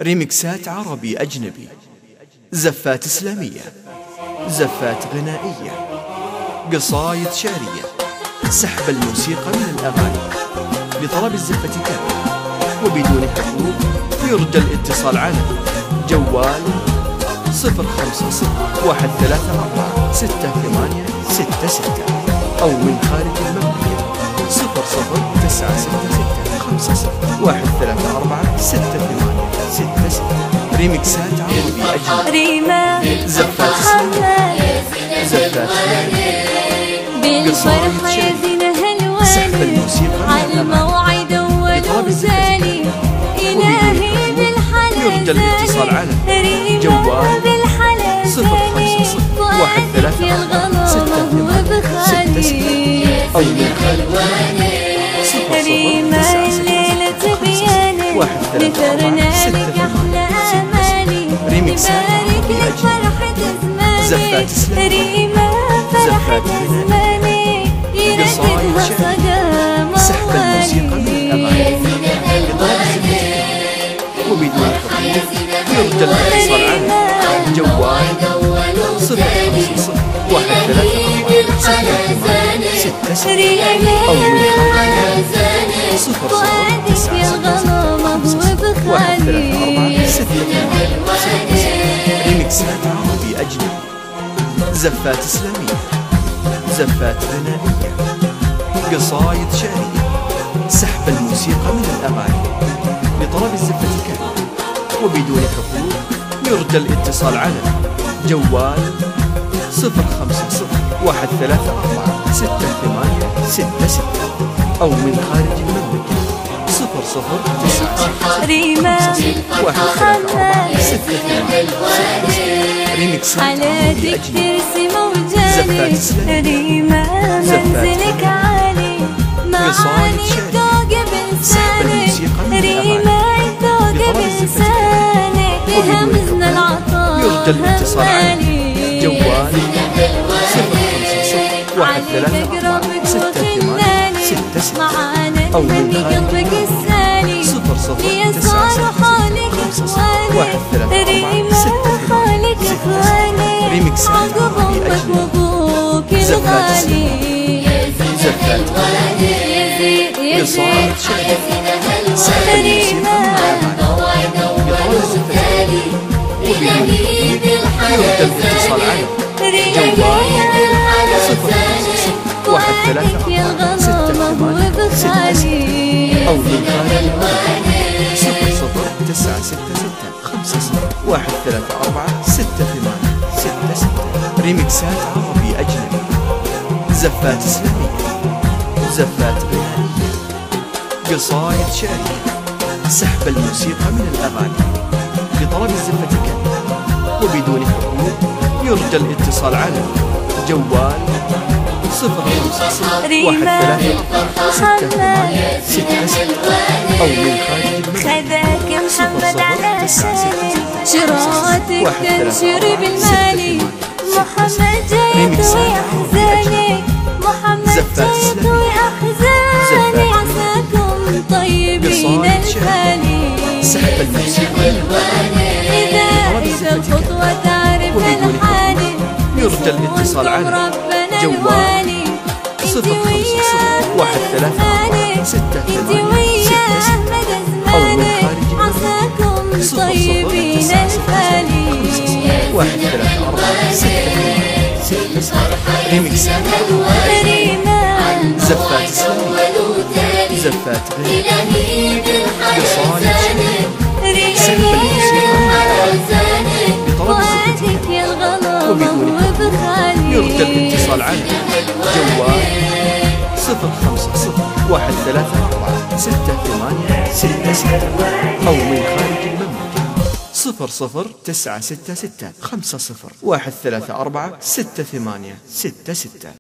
ريمكسات عربي أجنبي، زفات إسلامية، زفات غنائية، قصايد شعرية، سحب الموسيقى من الأغاني. لطلب الزفة كاملة وبدون حقوق يرجى الاتصال على جوال 050-134-6866 أو من خارج المملكة 00-95-60-134-6866. ريمكسات عربي أجنبي، زفات إسلامية، زفات غنائية، قصايد شعرية، سحب الموسيقى من الأغاني. لطلب الزفة إلهي بالحلال يرجى الاتصال على جوال 050-134-6866 أو من خارج ريما الليلة تبياني لترنامك أحلى آمالي ريمكسات نبارك لك فرحة زماني زفات إسلامية، ريما فرحة زماني يرددها صدى سحب الموسيقى من الأغاني. وبدون حقوق يرجى الاتصال على جوال 050-134-6866 أو من خارج 00-95-134-6866. ريمكسات عربي أجنبي، زفات إسلامية، زفات غنائية، قصايد شعرية، سحب الموسيقى من الأغاني. لطلب الزفة كاملة وبدون حقوق يرجى الاتصال على جوال 050-134-6866 أو من خارج المملكة 00-95-134-6866. ريمكسات عربي أجنبي، زفات إسلامية، ريما منزلك عالي معاني الذوق سحب بلسانك الموسيقى من الأغاني. ريما الذوق بلسانك همزنا العطاء يرجى الاتصال على جوال 050-134-6866 أو من خارج 00-95-134-6866. ريمكسات عربي أجنبي، زفات إسلامية، زفات غنائية، قصايد شعرية، سحب الموسيقى من الأغاني. لطلب الزفة وبدون حقوق يرجى الاتصال على جوال 050-134-6866 أو من خارج 00-966-50-134-6866. ريمكسات عربي أجنبي، زفات إسلامية، زفات غنائية، قصايد شعرية، سحب الموسيقى من الأغاني. لطلب الزفة كاملة وبدون حقوق يرجى الاتصال على جوال 050-134-6866 أو من خارج المملكة خذاك محمد على عشاني شراطك تنشر بالمالي محمد جيت ويحزاني محمد جيت ويحزاني عساكم طيبين الخالي سحب الموسيقى إذا الخطوة تعرف الحالي يرجى الاتصال على جوال 050-134-6866 أو من خارج عساكم طيبين الخالي 134-6866. ريمكسات زفات إسلامية، زفات غنائية، قصايد شعرية، سحب الموسيقى من الأغاني. لطلب الزفة وبدون حقوق يرجى الاتصال على جوال 050-134-6866 أو من خارج المملكة 00-966-50-134-6866.